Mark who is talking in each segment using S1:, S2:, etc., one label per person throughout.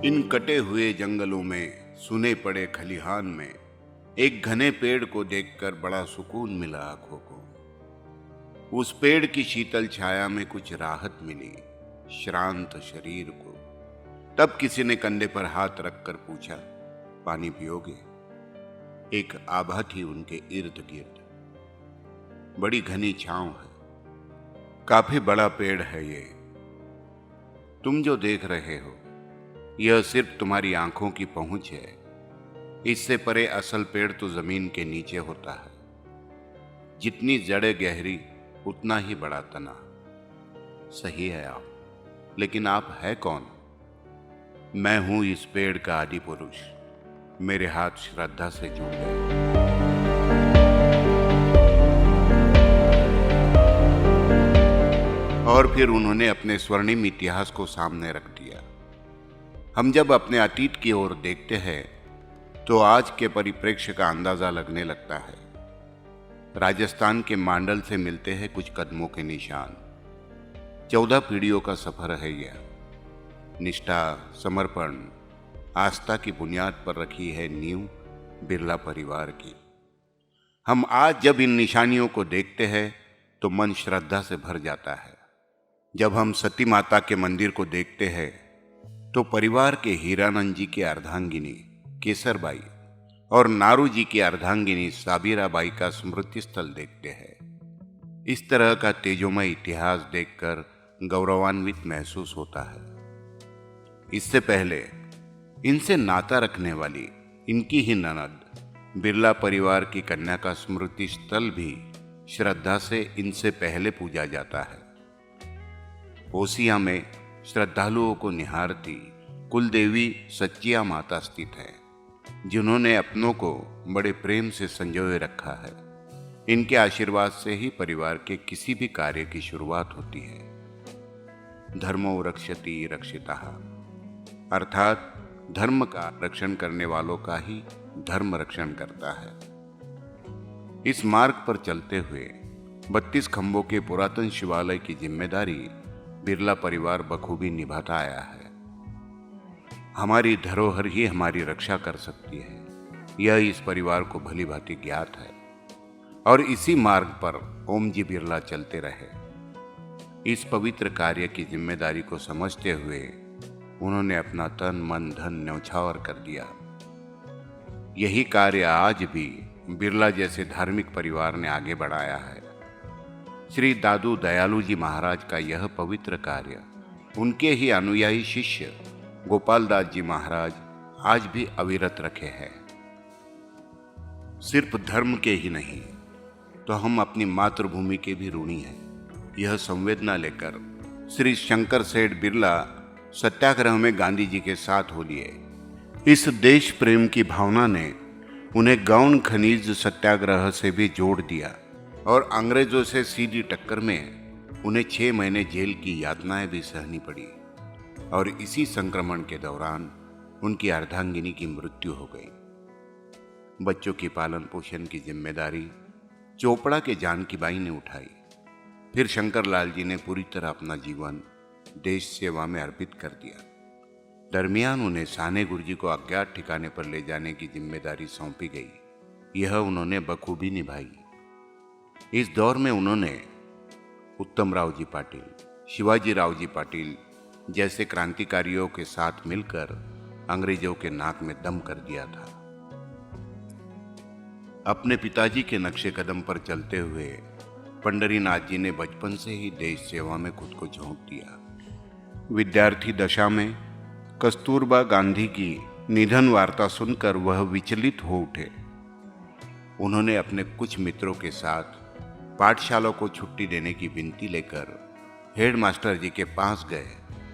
S1: इन कटे हुए जंगलों में, सुने पड़े खलिहान में, एक घने पेड़ को देखकर बड़ा सुकून मिला आंखों को। उस पेड़ की शीतल छाया में कुछ राहत मिली श्रांत शरीर को। तब किसी ने कंधे पर हाथ रखकर पूछा, पानी पियोगे? एक आभा थी उनके इर्द गिर्द। बड़ी घनी छांव है, काफी बड़ा पेड़ है ये। तुम जो देख रहे हो यह सिर्फ तुम्हारी आंखों की पहुंच है। इससे परे असल पेड़ तो जमीन के नीचे होता है। जितनी जड़ें गहरी उतना ही बड़ा तना। सही है आप, लेकिन आप है कौन? मैं हूं इस पेड़ का आदि पुरुष। मेरे हाथ श्रद्धा से जुड़ गए। और फिर उन्होंने अपने स्वर्णिम इतिहास को सामने रख दिया। हम जब अपने अतीत की ओर देखते हैं तो आज के परिप्रेक्ष्य का अंदाजा लगने लगता है। राजस्थान के मांडल से मिलते हैं कुछ कदमों के निशान। 14 पीढ़ियों का सफर है यह। निष्ठा, समर्पण, आस्था की बुनियाद पर रखी है नींव बिरला परिवार की। हम आज जब इन निशानियों को देखते हैं तो मन श्रद्धा से भर जाता है। जब हम सती माता के मंदिर को देखते हैं तो परिवार के हीरानंद जी की अर्धांगिनी केसरबाई और नारू जी की अर्धांगिनी साबिराबाई का स्मृति स्थल देखते हैं। इस तरह का तेजोमय इतिहास देखकर गौरवान्वित महसूस होता है। इससे पहले इनसे नाता रखने वाली इनकी ही ननद बिरला परिवार की कन्या का स्मृति स्थल भी श्रद्धा से इनसे पहले पूजा जाता है। ओसिया में श्रद्धालुओं को निहारती कुलदेवी सच्चिया माता स्थित है, जिन्होंने अपनों को बड़े प्रेम से संजोए रखा है। इनके आशीर्वाद से ही परिवार के किसी भी कार्य की शुरुआत होती है। धर्मो रक्षति रक्षितः, अर्थात धर्म का रक्षण करने वालों का ही धर्म रक्षण करता है। इस मार्ग पर चलते हुए 32 खंभों के पुरातन शिवालय की जिम्मेदारी बिरला परिवार बखूबी निभाता आया है। हमारी धरोहर ही हमारी रक्षा कर सकती है, यह इस परिवार को भली भांति ज्ञात है। और इसी मार्ग पर ओम जी बिरला चलते रहे। इस पवित्र कार्य की जिम्मेदारी को समझते हुए उन्होंने अपना तन मन धन न्यौछावर कर दिया। यही कार्य आज भी बिरला जैसे धार्मिक परिवार ने आगे बढ़ाया है। श्री दादू दयालु जी महाराज का यह पवित्र कार्य उनके ही अनुयायी शिष्य गोपाल दास जी महाराज आज भी अविरत रखे हैं। सिर्फ धर्म के ही नहीं तो हम अपनी मातृभूमि के भी ऋणी हैं। यह संवेदना लेकर श्री शंकर सेठ बिरला सत्याग्रह में गांधी जी के साथ हो लिए। इस देश प्रेम की भावना ने उन्हें गौण खनिज सत्याग्रह से भी जोड़ दिया और अंग्रेजों से सीधी टक्कर में उन्हें 6 महीने जेल की यातनाएं भी सहनी पड़ी। और इसी संक्रमण के दौरान उनकी अर्धांगिनी की मृत्यु हो गई। बच्चों की पालन पोषण की जिम्मेदारी चोपड़ा के जानकी बाई ने उठाई। फिर शंकरलाल जी ने पूरी तरह अपना जीवन देश सेवा में अर्पित कर दिया। दरमियान उन्हें साने गुरुजी को अज्ञात ठिकाने पर ले जाने की जिम्मेदारी सौंपी गई। यह उन्होंने बखूबी निभाई। इस दौर में उन्होंने उत्तम राव जी पाटिल, शिवाजी राव जी पाटिल जैसे क्रांतिकारियों के साथ मिलकर अंग्रेजों के नाक में दम कर दिया था। अपने पिताजी के नक्शे कदम पर चलते हुए पंडरीनाथ जी ने बचपन से ही देश सेवा में खुद को झोंक दिया। विद्यार्थी दशा में कस्तूरबा गांधी की निधन वार्ता सुनकर वह विचलित हो उठे। उन्होंने अपने कुछ मित्रों के साथ पाठशाला को छुट्टी देने की विनती लेकर हेडमास्टर जी के पास गए,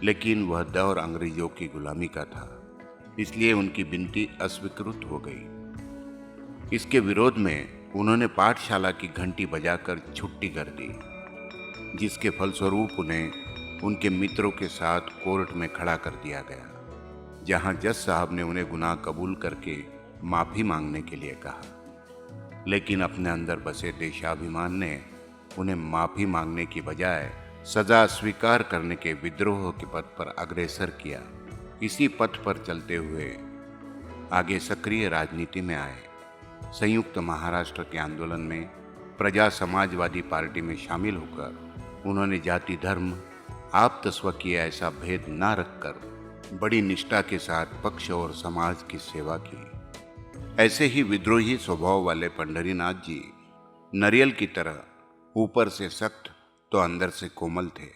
S1: लेकिन वह दौर अंग्रेजों की गुलामी का था, इसलिए उनकी विनती अस्वीकृत हो गई। इसके विरोध में उन्होंने पाठशाला की घंटी बजाकर छुट्टी कर दी, जिसके फलस्वरूप उन्हें उनके मित्रों के साथ कोर्ट में खड़ा कर दिया गया, जहां जज साहब ने उन्हें गुनाह कबूल करके माफी मांगने के लिए कहा। लेकिन अपने अंदर बसे देशाभिमान ने उन्हें माफी मांगने की बजाय सजा स्वीकार करने के विद्रोह के पथ पर अग्रसर किया इसी पथ पर चलते हुए आगे सक्रिय राजनीति में आए। संयुक्त महाराष्ट्र के आंदोलन में प्रजा समाजवादी पार्टी में शामिल होकर उन्होंने जाति धर्म आप्त स्वकीय ऐसा भेद न रखकर बड़ी निष्ठा के साथ पक्ष और समाज की सेवा की। ऐसे ही विद्रोही स्वभाव वाले पंढरीनाथ जी नारियल की तरह ऊपर से सख्त तो अंदर से कोमल थे।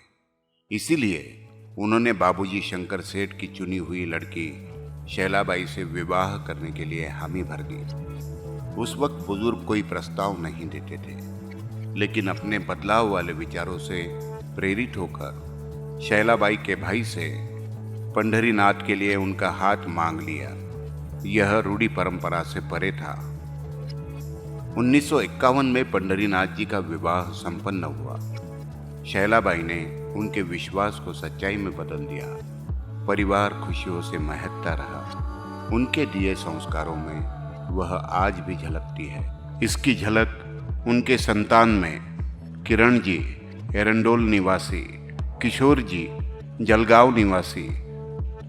S1: इसीलिए उन्होंने बाबूजी शंकर सेठ की चुनी हुई लड़की शैलाबाई से विवाह करने के लिए हामी भर दी। उस वक्त बुजुर्ग कोई प्रस्ताव नहीं देते थे, लेकिन अपने बदलाव वाले विचारों से प्रेरित होकर शैलाबाई के भाई से पंढरीनाथ के लिए उनका हाथ मांग लिया। यह रूढ़ी परंपरा से परे था। 1951 में पंढरीनाथ जी का विवाह संपन्न हुआ। शैलाबाई ने उनके विश्वास को सच्चाई में बदल दिया। परिवार खुशियों से महकता रहा। उनके दिए संस्कारों में वह आज भी झलकती है। इसकी झलक उनके संतान में किरण जी एरंडोल निवासी, किशोर जी जलगांव निवासी,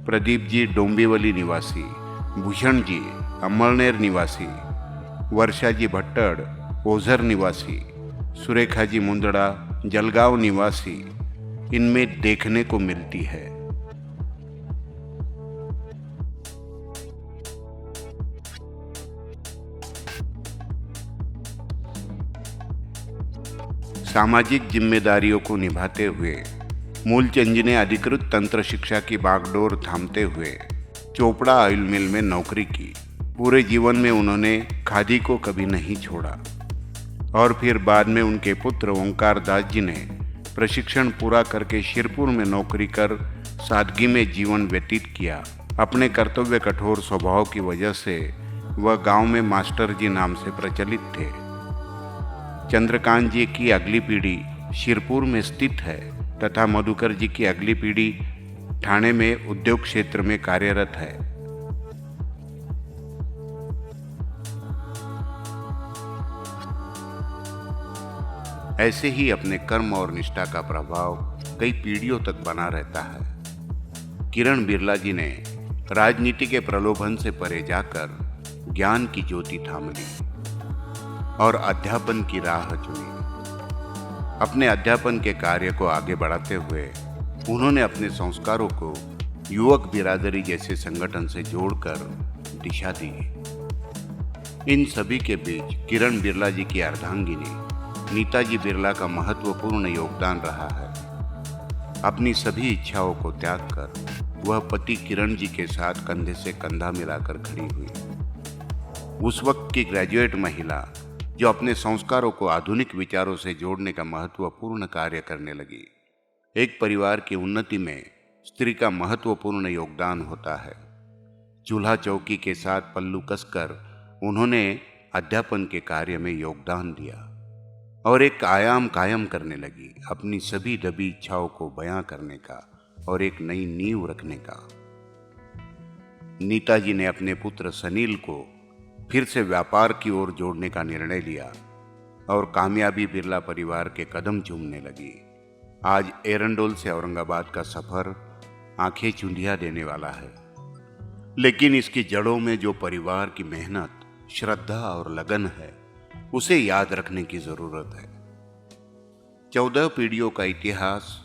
S1: प्रदीप जी डोंबिवली निवासी, भूषण जी अमळनेर निवासी, वर्षा जी भट्टड़ ओझर निवासी, सुरेखा जी मुंदड़ा जलगांव निवासी इनमें देखने को मिलती है। सामाजिक जिम्मेदारियों को निभाते हुए मूलचंद ने अधिकृत तंत्र शिक्षा की बागडोर थामते हुए चोपड़ा ऑयल मिल में नौकरी की। पूरे जीवन में उन्होंने खादी को कभी नहीं छोड़ा। और फिर बाद में उनके पुत्र ओंकार दास जी ने प्रशिक्षण पूरा करके शिरपुर में नौकरी कर सादगी में जीवन व्यतीत किया। अपने कर्तव्य कठोर स्वभाव की वजह से वह गांव में मास्टर जी नाम से प्रचलित थे। चंद्रकांत जी की अगली पीढ़ी शिरपुर में स्थित है तथा मधुकर जी की अगली पीढ़ी ठाणे में उद्योग क्षेत्र में कार्यरत है। ऐसे ही अपने कर्म और निष्ठा का प्रभाव कई पीढ़ियों तक बना रहता है। किरण बिरला जी ने राजनीति के प्रलोभन से परे जाकर ज्ञान की ज्योति थाम ली और अध्यापन की राह चुनी। अपने अध्यापन के कार्य को आगे बढ़ाते हुए उन्होंने अपने संस्कारों को युवक बिरादरी जैसे संगठन से जोड़कर दिशा दी। इन सभी के बीच किरण बिरला जी की अर्धांगिनी नीताजी बिरला का महत्वपूर्ण योगदान रहा है। अपनी सभी इच्छाओं को त्याग कर वह पति किरण जी के साथ कंधे से कंधा मिलाकर खड़ी हुई। उस वक्त की ग्रेजुएट महिला जो अपने संस्कारों को आधुनिक विचारों से जोड़ने का महत्वपूर्ण कार्य करने लगी। एक परिवार की उन्नति में स्त्री का महत्वपूर्ण योगदान होता है। चूल्हा चौकी के साथ पल्लू कसकर उन्होंने अध्यापन के कार्य में योगदान दिया और एक आयाम कायम करने लगी, अपनी सभी दबी इच्छाओं को बयां करने का और एक नई नींव रखने का। नीताजी ने अपने पुत्र सनील को फिर से व्यापार की ओर जोड़ने का निर्णय लिया और कामयाबी बिरला परिवार के कदम चूमने लगी। आज एरंडोल से औरंगाबाद का सफर आंखें चुंधिया देने वाला है, लेकिन इसकी जड़ों में जो परिवार की मेहनत, श्रद्धा और लगन है उसे याद रखने की जरूरत है। 14 पीढ़ियों का इतिहास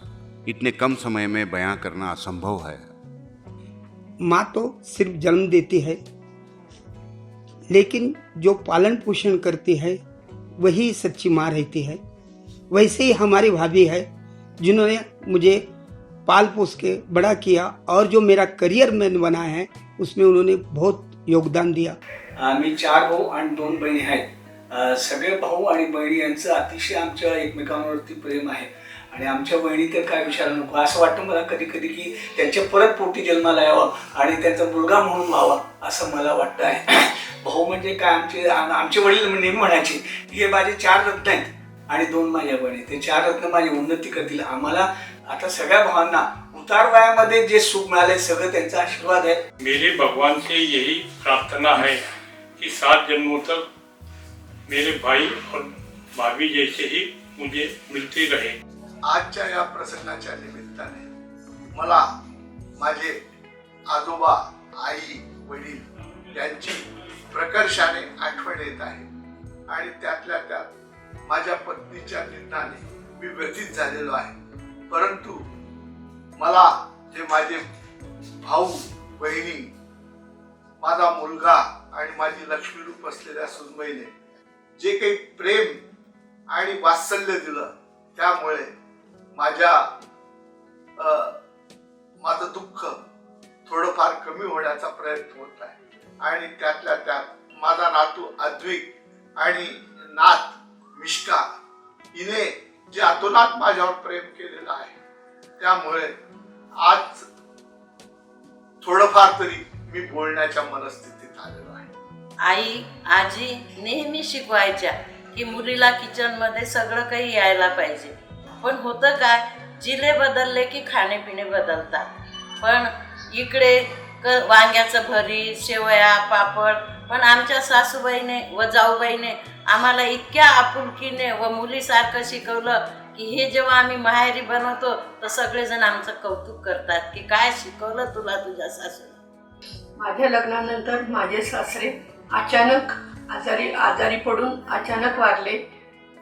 S1: इतने कम समय में बयां करना असंभव है।
S2: माँ तो सिर्फ जन्म देती है, लेकिन जो पालन पोषण करती है वही सच्ची माँ रहती है। वैसे ही हमारी भाभी है जिन्होंने मुझे पाल पोस के बड़ा किया और जो मेरा करियर मैंने बनाया है उसमें उन्होंने बहुत योगदान दिया।
S3: आम्ही 4 भाऊ आणि 2 बहिणी आहेत। सगळे भाऊ आणि बहिणी यांचं अतिशय आमच्या एकमेकांवरती प्रेम आहे आणि आमच्या बहिणी तर काय विचारू नको। असं वाटतं मला कधी कधी की त्यांच्या परत पोटी जन्माला यावं आणि त्यांचा मुलगा म्हणून व्हावा असं मला वाटतं आहे। भाऊ म्हणजे काय, आमचे वडील नेहमी म्हणायचे हे माझे 4 रत्न आहेत आणि 2 माझ्या बहिणी, ते 4 रत्न माझी उन्नती करतील। आम्हाला आता सगळ्या भावांना उतार वयामध्ये जे सुख मिळाले सगळं त्यांचा आशीर्वाद है।
S4: मेरे भगवान से यही प्रार्थना है कि 7 जन्मों तक मेरे भाई और भाभी जैसे ही मुझे मिलती रहे।
S5: आजच्या या प्रसंगाच्या निमित्ताने मला माझे आजोबा, आई, वडील यांची प्रकर्षाने आठवण येत आहे आणि त्यातल्या त्यात माझ्या पत्नीच्या निधनाने मी व्यथित झालेलो आहे. परंतु मला जे माझे भाऊ, बहिणी, माझा मुलगा आणि माझी लक्ष्मी रूप असलेल्या सुनबाईने जे काही प्रेम आणि वात्सल्य दिलं, त्यामुळे माझं दुःख थोडंफार कमी होण्याचा प्रयत्न होत आहे. आणि त्यातल्या त्यात माझा नातू अद्विक आणि नात मिष्का हिने जे अतोनात माझ्यावर प्रेम केलेलं आहे, त्यामुळे आज थोडंफार तरी मी बोलण्याच्या मनस्थितीत आलेलो आहे.
S6: आई, आजी नेहमी शिकवायच्या की मुलीला किचन मध्ये सगळं काही यायला पाहिजे. पण होतं काय, जिले बदलले की खाणेपिणे बदलतात. पण इकडे वांग्याचं भरीत, शेवया, पापड, पण आमच्या सासूबाईने व जाऊबाईने आम्हाला इतक्या आपुलकीने व मुलीसारखं शिकवलं की हे जेव्हा आम्ही माहेरी बनवतो तर सगळेजण आमचं कौतुक करतात की काय शिकवलं तुला तुझ्या सासूने.
S7: माझ्या लग्नानंतर माझे सासरे अचानक आजारी पडून अचानक वारले.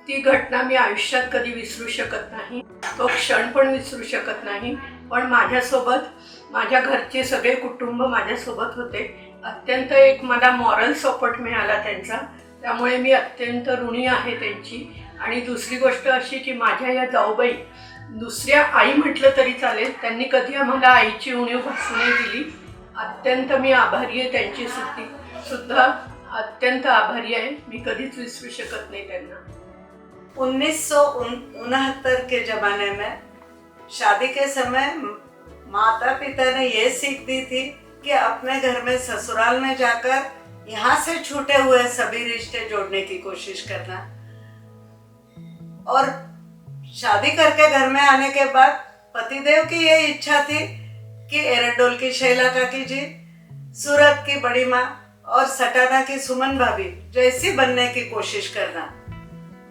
S7: ती घटना मी आयुष्यात कधी विसरू शकत नाही, तो क्षण पण विसरू शकत नाही. पण माझ्यासोबत माझ्या घरचे सगळे कुटुंब माझ्यासोबत होते. अत्यंत एक मला मॉरल सपोर्ट मिळाला त्यांचा, त्यामुळे मी अत्यंत ऋणी आहे त्यांची. आणि दुसरी गोष्ट अशी की माझ्या या जाऊबाई, दुसऱ्या आई म्हटलं तरी चालेल, त्यांनी कधी आम्हाला आईची उणीव भासू नाही दिली. अत्यंत मी आभारी आहे, त्यांची सुद्धा अत्यंत आभारी आहे. मी कधीच विसरू शकत नाही त्यांना.
S8: 1969 के ज़माने में शादी के समय माता पिता ने ये सीख दी थी कि अपने घर में ससुराल में जाकर यहाँ से छूटे हुए सभी रिश्ते जोड़ने की कोशिश करना. और शादी करके घर में आने के बाद पतिदेव की ये इच्छा थी कि एरंडोल की शैला काकी जी, सूरत की बड़ी माँ और सटाना की सुमन भाभी जैसी बनने की कोशिश करना.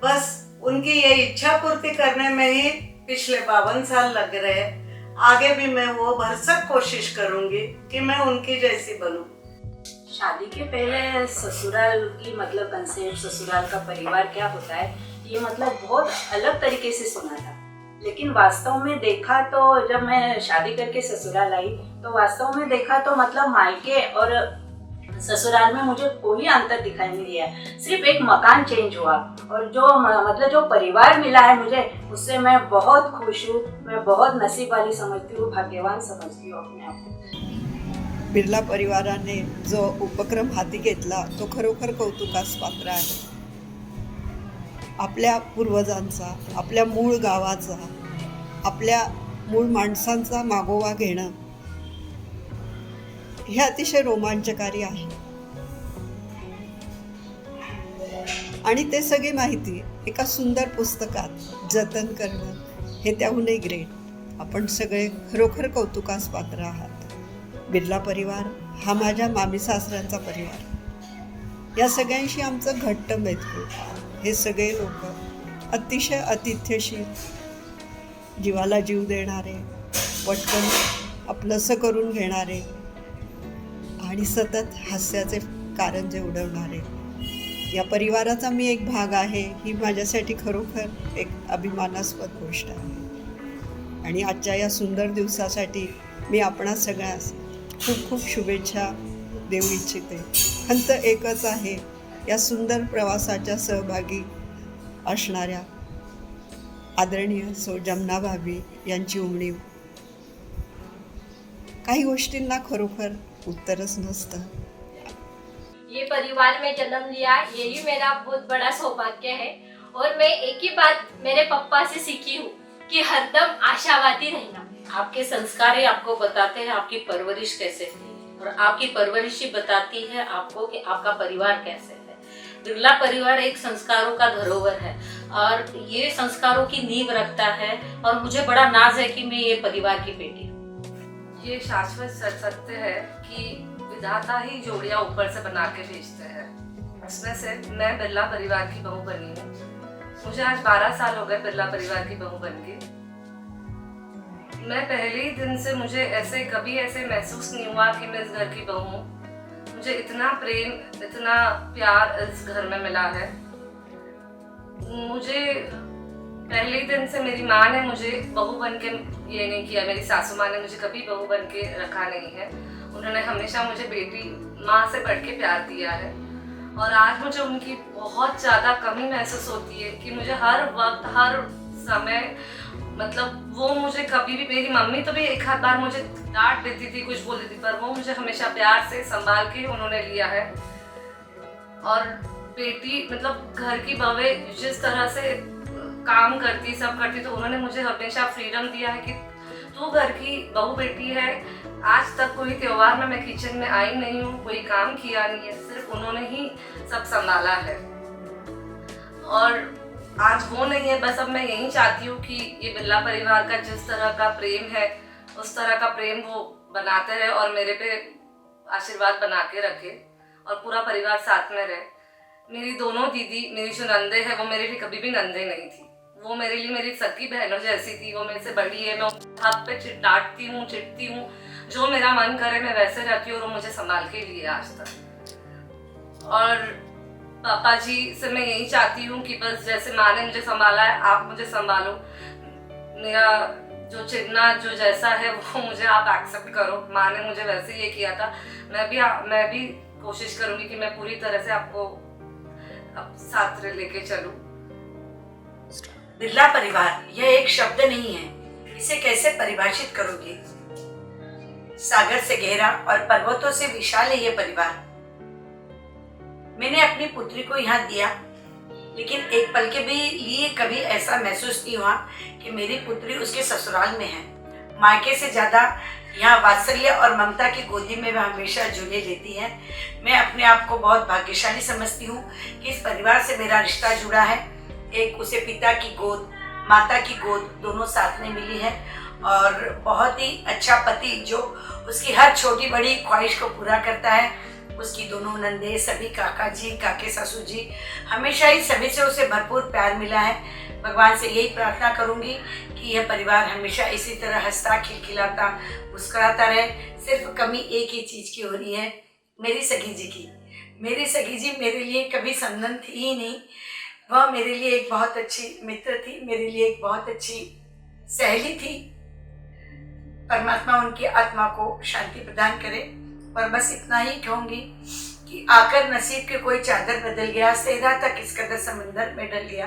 S8: बस उनकी ये इच्छा पूर्ति करने में ही पिछले 52 साल लग रहे. आगे भी मैं वो भरसक कोशिश करूंगी कि मैं उनकी जैसी बनूं.
S9: शादी के पहले ससुराल की मतलब कंसेप्ट, ससुराल का परिवार क्या होता है, ये मतलब बहुत अलग तरीके से सुना था. लेकिन वास्तव में देखा तो जब मैं शादी करके ससुराल आई तो वास्तव में देखा तो मतलब मायके और ससुराल में मुझे कोई अंतर दिखाई नहीं दिया. सिर्फ एक मकान चेंज हुआ और जो परिवार मिला है मुझे, उससे मैं बहुत खुश हूँ. मैं बहुत नसीब वाली समझती हूँ, भाग्यवान समझती हूँ अपने आप को.
S10: बिर्ला परिवाराने जो उपक्रम हाती घेतला तो खरोखर कौतुकास पात्र आहे. आपल्या पूर्वजांचा, आपल्या मूळ गावाचा, आपल्या मूळ माणसांचा मागोवा घेणं हे अतिशय रोमांचकारी आहे. आणि ते सगळी माहिती एका सुंदर पुस्तकात जतन करणं हे त्याहूनही ग्रेट. आपण सगळे खरोखर कौतुकास पात्र आहात. बिर्ला परिवार हा माझ्या मामी सासऱ्यांचा परिवार. या सगळ्यांशी आमचं घट्ट मैत्री. हे सगळे लोक अतिशय आतिथ्यशील, जीवाला जीव देणारे, पटकन आपलंसं करून घेणारे आणि सतत हास्याचे कारंजे उडवणारे. या परिवाराचा मी एक भाग आहे ही माझ्यासाठी खरोखर एक अभिमानास्पद गोष्ट आहे. आणि आजच्या या सुंदर दिवसासाठी मी आपणा सगळ्यास खूप खूप शुभेच्छा देऊ इच्छिते. खंत एकच आहे, या सुंदर प्रवासाच्या सहभागी असणाऱ्या आदरणीय सौ जमना भाभी यांची उणीव. काही गोष्टींना खरोखर उत्तरच नसतं.
S11: ये परिवार में जन्म लिया, यही मेरा बहुत बड़ा सौभाग्य है. और मैं एक ही बात मेरे पप्पा से सीखी हूँ कि हरदम आशावादी रहना.
S6: आपके संस्कार ही आपको बताते हैं आपकी परवरिश कैसे थी, और आपकी परवरिश ही बताती है आपको कि आपका परिवार कैसे है. बिरला परिवार एक संस्कारों का धरोहर है और ये संस्कारों की नींव रखता है. और मुझे बड़ा नाज है कि मैं ये परिवार की बेटी हूँ.
S12: ये शाश्वत सत्य है कि विधाता ही जोड़ियां ऊपर से बना के भेजते हैं. उसमें से मैं बिरला परिवार की बहू बनी हूँ. मुझे आज 12 साल हो गए बिरला परिवार की बहू बन के. मैं पहले ही दिन से मुझे कभी ऐसे महसूस नहीं हुआ कि मैं इस घर की बहू हूँ। मुझे इतना प्रेम, इतना प्यार इस घर में मिला है। मुझे पहले ही दिन से मेरी माँ ने मुझे बहू बन के ये नहीं किया, मेरी सासू माँ ने मुझे कभी बहू बन के रखा नहीं है। उन्होंने हमेशा मुझे बेटी माँ से बढ़ के प्यार दिया है। और आज मुझे उनकी बहुत ज़्यादा कमी महसूस होती है कि मुझे हर वक्त, हर समय, मतलब वो मुझे कभी भी, मेरी मम्मी तो भी एक आध बार मुझे डांट देती थी, कुछ बोल देती, पर वो मुझे हमेशा प्यार से संभाल के उन्होंने लिया है। और बेटी मतलब घर की बहू जिस तरह से काम करती, सब करती, तो उन्होंने मुझे हमेशा फ्रीडम दिया है कि तू घर की बहू बेटी है। आज तक कोई त्योहार में मैं किचन में आई नहीं हूँ, कोई काम किया नहीं है, सिर्फ उन्होंने ही सब संभाला है। और आज वो नहीं है, बस अब मैं यही चाहती हूँ कि ये बिरला परिवार का जिस तरह का प्रेम है, उस तरह का प्रेम वो बनाते रहे और मेरे पे आशीर्वाद बना के रखे और पूरा परिवार साथ में रहे। मेरी दोनों दीदी, मेरी जो नंदे है, वो मेरे लिए कभी भी नंदे नहीं थी। वो मेरे लिए मेरी सगी बहनों जैसी थी। वो मेरे से बड़ी है, मैं हाथ पे डांटती हूँ, चिढ़ती हूँ, जो मेरा मन करे मैं वैसे रहती हूँ और वो मुझे संभाल के लिए आज तक। और पापा जी से मैं यही चाहती हूँ कि बस जैसे माँ ने मुझे संभाला है, आप मुझे संभालो। मेरा जो चिढ़ना जो जैसा है वो मुझे आप एक्सेप्ट करो। माँ ने मुझे वैसे ही किया था, मैं भी कोशिश करूँगी कि मैं पूरी तरह से आपको साथ लेके चलूँ।
S13: बिरला परिवार यह एक शब्द नहीं है, इसे कैसे परिभाषित करोगे? सागर से गहरा और पर्वतों से विशाल है यह परिवार। मैंने अपनी पुत्री को यहाँ दिया, लेकिन एक पल के भी लिए कभी ऐसा महसूस नहीं हुआ कि मेरी पुत्री उसके ससुराल में है। मायके से ज्यादा यहाँ वात्सल्य और ममता की गोदी में वह हमेशा झूले लेती है। मैं अपने आप को बहुत भाग्यशाली समझती हूँ कि इस परिवार से मेरा रिश्ता जुड़ा है। एक उसे पिता की गोद, माता की गोद दोनों साथ में मिली है और बहुत ही अच्छा पति जो उसकी हर छोटी बड़ी ख्वाहिश को पूरा करता है। उसकी दोनों नंदे, सभी काका जी, काके ससुर जी, हमेशा ही सभी से उसे भरपूर प्यार मिला है। भगवान से यही प्रार्थना करूंगी कि यह परिवार हमेशा इसी तरह हंसता, खिलखिलाता, मुस्कुराता रहे। सिर्फ कमी एक ही चीज़ की हो रही है, मेरी सगी जी की। मेरी सगी जी मेरे लिए कभी संबंध थी ही नहीं। वह मेरे लिए एक बहुत अच्छी मित्र थी, मेरे लिए एक बहुत अच्छी सहेली थी। परमात्मा उनकी आत्मा को शांति प्रदान करे। और बस इतना ही कहूँगी कि आकर नसीब के कोई चादर बदल गया, सेहरा था किस कदर समंदर में डल गया।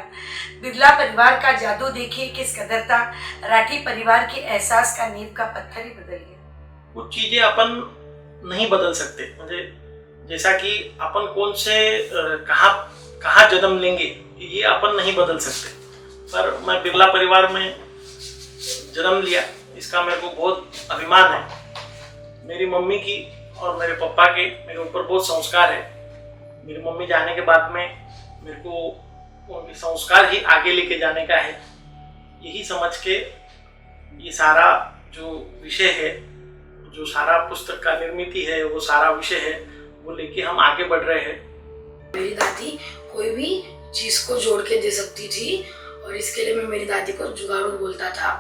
S13: बिरला परिवार का जादू देखिए किस कदर था, राठी परिवार के एहसास का नींव का पत्थर ही बदल गया।
S14: कुछ चीजें अपन नहीं बदल सकते, म्हणजे जैसा कि अपन कौन से कहाँ जन्म लेंगे ये अपन नहीं बदल सकते। पर मैं बिरला परिवार में जन्म लिया, इसका मेरे को बहुत अभिमान है। मेरी मम्मी की और मेरे पापा के मेरे ऊपर बहुत संस्कार है। मेरी मम्मी जाने के बाद में मेरे को उनके संस्कार ही आगे लेके जाने का है। यही समझ के ये सारा जो विषय है, जो सारा पुस्तक का निर्मित है, वो सारा विषय है, वो लेके हम आगे बढ़ रहे हैं।
S15: मेरी दादी कोई भी चीज को जोड़ के दे सकती थी और इसके लिए मैं मेरी दादी को जुगाड़ू बोलता था।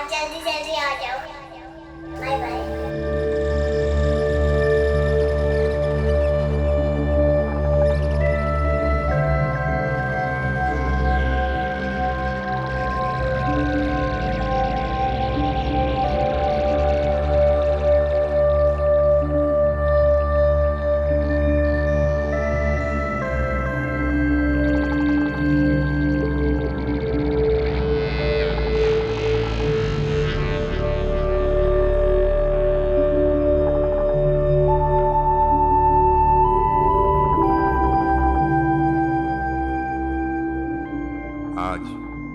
S16: जल्दी जल्दी आ जाओ। Bye bye.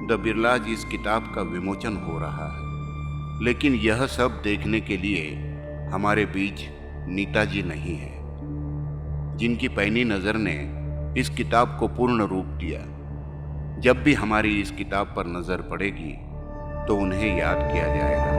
S1: द बिरलाज इस किताब का विमोचन हो रहा है, लेकिन यह सब देखने के लिए हमारे बीच नीता जी नहीं है, जिनकी पैनी नज़र ने इस किताब को पूर्ण रूप दिया। जब भी हमारी इस किताब पर नज़र पड़ेगी तो उन्हें याद किया जाएगा।